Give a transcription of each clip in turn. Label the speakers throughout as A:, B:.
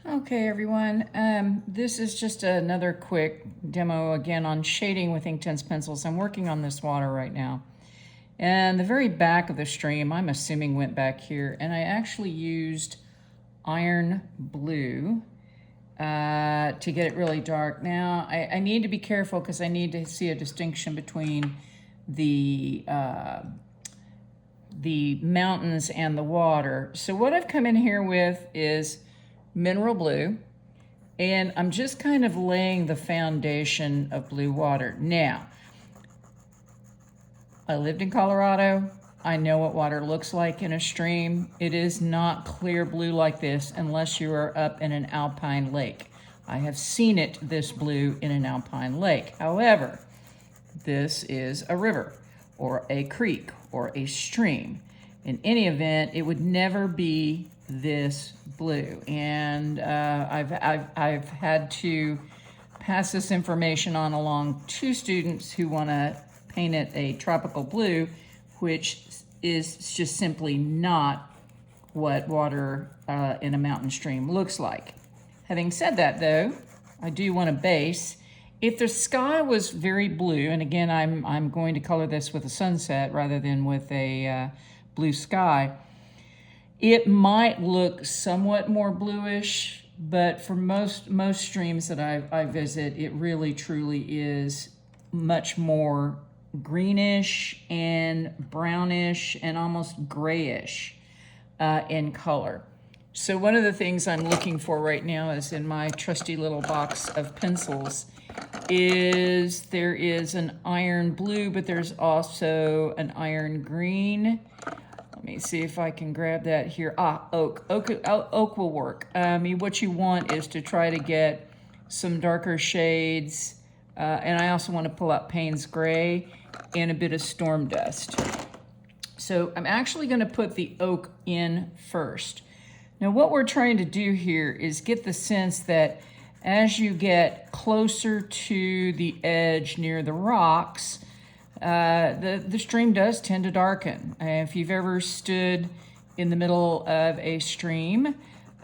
A: Okay, everyone. This is just another quick demo again on shading with Inktense pencils. I'm working on this water right now. And the very back of the stream, I'm assuming went back here, and I actually used iron blue to get it really dark. Now, I need to be careful because I need to see a distinction between the mountains and the water. So what I've come in here with is mineral blue, and I'm just kind of laying the foundation of blue water. Now, I lived in Colorado. I know what water looks like in a stream. It is not clear blue like this unless you are up in an alpine lake. I have seen it this blue in an alpine lake. However, this is a river or a creek or a stream. In any event, it would never be this blue. And I've had to pass this information on along to students who want to paint it a tropical blue, which is just simply not what water in a mountain stream looks like. Having said that, though, I do want to base. If the sky was very blue, and again, I'm going to color this with a sunset rather than with a blue sky, it might look somewhat more bluish, but for most streams that I visit, it really truly is much more greenish and brownish and almost grayish in color. So one of the things I'm looking for right now is in my trusty little box of pencils is there is an iron blue, but there's also an iron green. Let me see if I can grab that here. Oak. Oak will work. What you want is to try to get some darker shades, and I also want to pull out Payne's Gray and a bit of Storm Dust. So I'm actually going to put the oak in first. Now what we're trying to do here is get the sense that as you get closer to the edge near the rocks, the stream does tend to darken. If you've ever stood in the middle of a stream,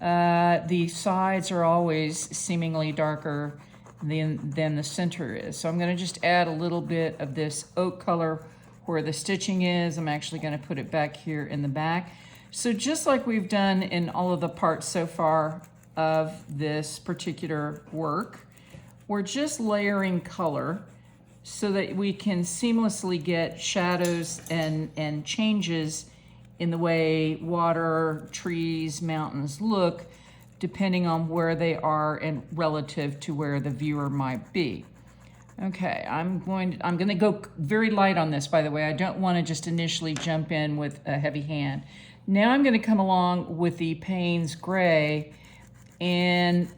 A: the sides are always seemingly darker than the center is. So I'm going to just add a little bit of this oak color where the stitching is. I'm actually going to put it back here in the back. So just like we've done in all of the parts so far of this particular work, we're just layering color so that we can seamlessly get shadows and changes in the way water, trees, mountains look, depending on where they are and relative to where the viewer might be. Okay, I'm going to go very light on this, by the way. I don't want to just initially jump in with a heavy hand. Now I'm going to come along with the Payne's Gray, and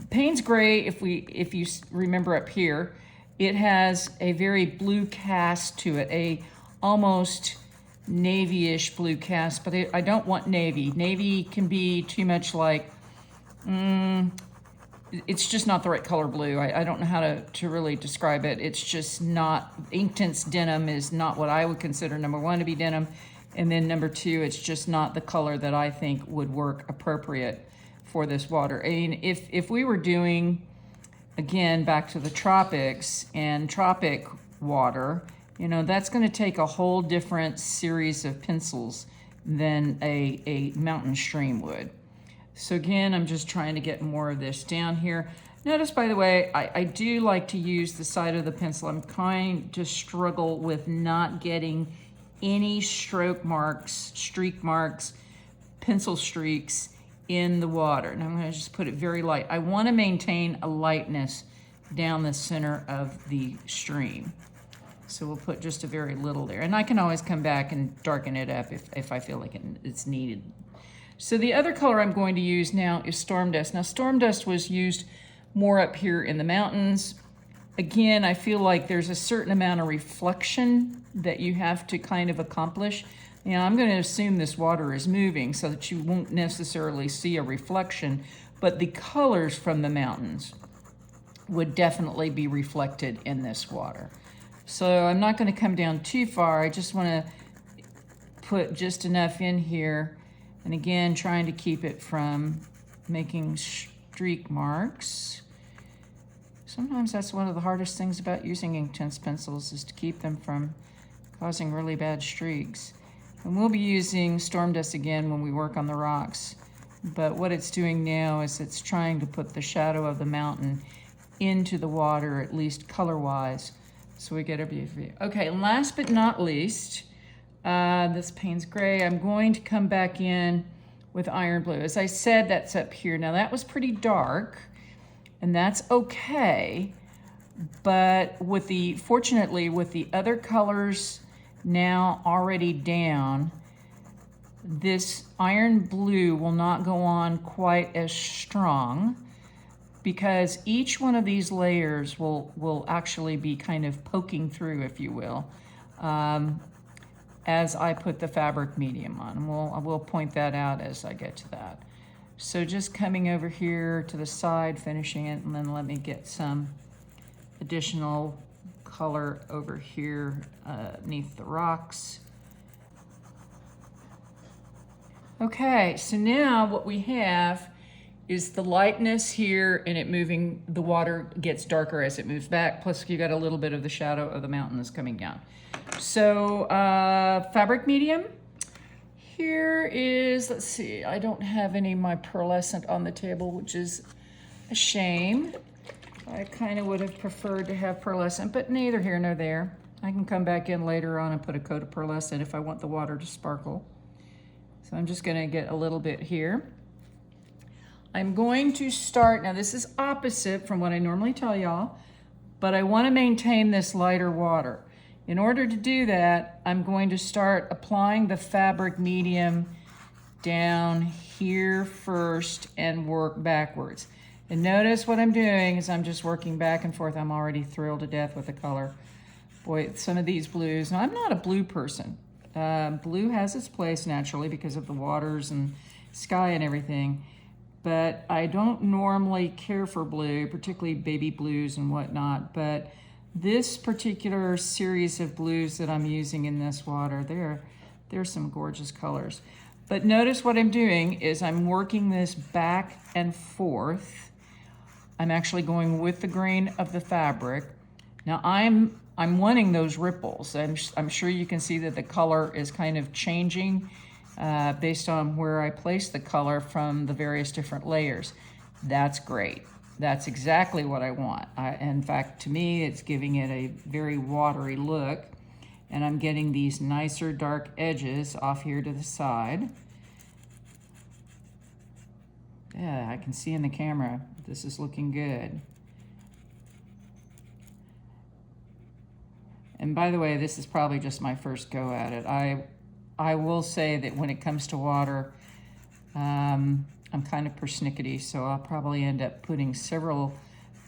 A: Payne's Gray, if you remember up here, it has a very blue cast to it, a almost navy-ish blue cast, but I don't want navy. Navy can be too much like, it's just not the right color blue. I don't know how to really describe it. It's just not, Inktense denim is not what I would consider number one to be denim. And then number two, it's just not the color that I think would work appropriate for this water. I mean, if we were doing, again, back to the tropics and tropic water, you know, that's going to take a whole different series of pencils than a mountain stream would. So again, I'm just trying to get more of this down here. Notice, by the way, I do like to use the side of the pencil. I'm trying to struggle with not getting any stroke marks, streak marks, pencil streaks in the water. And I'm going to just put it very light. I want to maintain a lightness down the center of the stream. So we'll put just a very little there. And I can always come back and darken it up if I feel like it's needed. So the other color I'm going to use now is Storm Dust. Now Storm Dust was used more up here in the mountains. Again, I feel like there's a certain amount of reflection that you have to kind of accomplish. Now I'm going to assume this water is moving so that you won't necessarily see a reflection, but the colors from the mountains would definitely be reflected in this water. So I'm not going to come down too far. I just want to put just enough in here. And again, trying to keep it from making streak marks. Sometimes that's one of the hardest things about using Inktense pencils, is to keep them from causing really bad streaks. And we'll be using Storm Dust again when we work on the rocks. But what it's doing now is it's trying to put the shadow of the mountain into the water, at least color-wise, so we get a view. Okay, last but not least, this Payne's Gray, I'm going to come back in with Iron Blue. As I said, that's up here. Now that was pretty dark, and that's okay, but fortunately, with the other colors now already down, this Iron Blue will not go on quite as strong, because each one of these layers will actually be kind of poking through, if you will, as I put the fabric medium on. And we'll point that out as I get to that. So just coming over here to the side, finishing it, and then let me get some additional color over here beneath the rocks. Okay, so now what we have is the lightness here, and it moving, the water gets darker as it moves back, plus you got a little bit of the shadow of the mountain that's coming down. So fabric medium, here is, let's see, I don't have any of my pearlescent on the table, which is a shame. I kind of would have preferred to have pearlescent, but neither here nor there. I can come back in later on and put a coat of pearlescent if I want the water to sparkle. So I'm just gonna get a little bit here. I'm going to start, now this is opposite from what I normally tell y'all, but I want to maintain this lighter water. In order to do that, I'm going to start applying the fabric medium down here first and work backwards. And notice what I'm doing is I'm just working back and forth. I'm already thrilled to death with the color. Boy, some of these blues, now I'm not a blue person. Blue has its place naturally because of the waters and sky and everything. But I don't normally care for blue, particularly baby blues and whatnot. But this particular series of blues that I'm using in this water, they're some gorgeous colors. But notice what I'm doing is I'm working this back and forth. I'm actually going with the grain of the fabric. Now I'm wanting those ripples. I'm sure you can see that the color is kind of changing based on where I place the color from the various different layers. That's great. That's exactly what I want. In fact, to me, it's giving it a very watery look, and I'm getting these nicer dark edges off here to the side. Yeah, I can see in the camera, this is looking good. And by the way, this is probably just my first go at it. I will say that when it comes to water, I'm kind of persnickety, so I'll probably end up putting several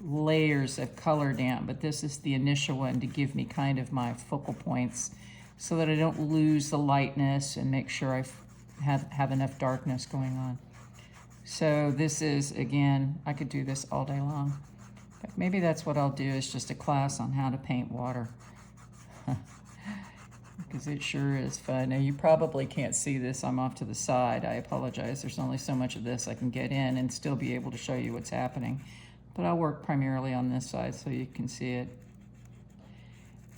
A: layers of color down, but this is the initial one to give me kind of my focal points so that I don't lose the lightness and make sure I have enough darkness going on. So this is, again, I could do this all day long. But maybe that's what I'll do, is just a class on how to paint water. Because it sure is fun. Now you probably can't see this, I'm off to the side. I apologize, there's only so much of this I can get in and still be able to show you what's happening. But I'll work primarily on this side so you can see it.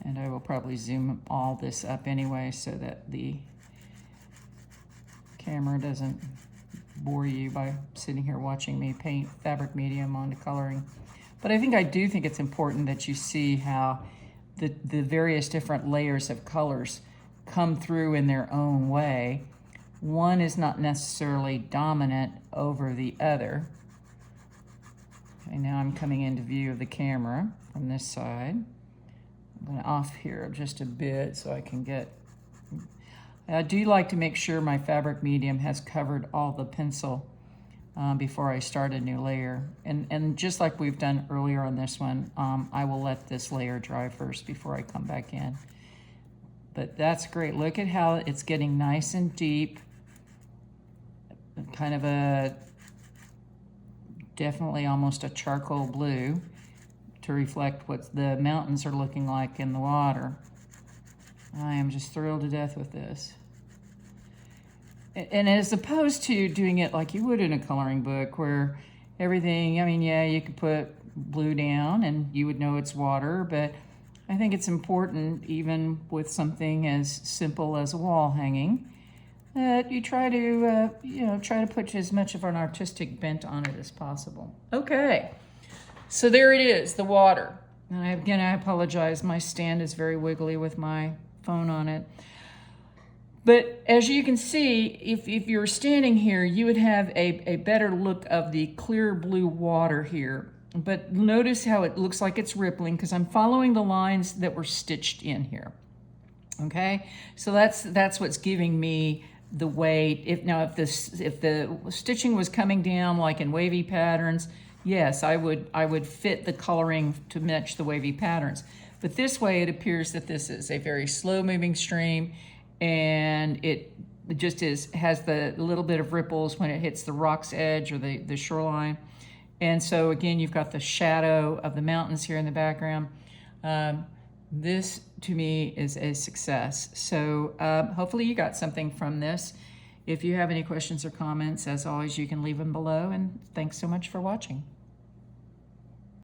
A: And I will probably zoom all this up anyway so that the camera doesn't bore you by sitting here watching me paint fabric medium onto coloring. But I do think it's important that you see how the various different layers of colors come through in their own way. One is not necessarily dominant over the other. Okay, now I'm coming into view of the camera from this side. I'm going off here just a bit so I can get... I do like to make sure my fabric medium has covered all the pencil before I start a new layer. And just like we've done earlier on this one, I will let this layer dry first before I come back in. But that's great. Look at how it's getting nice and deep. Kind of a, definitely almost a charcoal blue to reflect what the mountains are looking like in the water. I am just thrilled to death with this. And as opposed to doing it like you would in a coloring book where everything, I mean, yeah, you could put blue down and you would know it's water, but I think it's important, even with something as simple as a wall hanging, that you try to, try to put as much of an artistic bent on it as possible. Okay, so there it is, the water. And again, I apologize, my stand is very wiggly with my phone on it. But as you can see, if you were standing here, you would have a better look of the clear blue water here. But notice how it looks like it's rippling because I'm following the lines that were stitched in here. Okay, so that's what's giving me the weight. If the stitching was coming down like in wavy patterns, yes, I would fit the coloring to match the wavy patterns. But this way, it appears that this is a very slow-moving stream, and it just has the little bit of ripples when it hits the rock's edge or the shoreline. And so again, you've got the shadow of the mountains here in the background. This to me is a success. So hopefully you got something from this. If you have any questions or comments, as always, you can leave them below, and thanks so much for watching.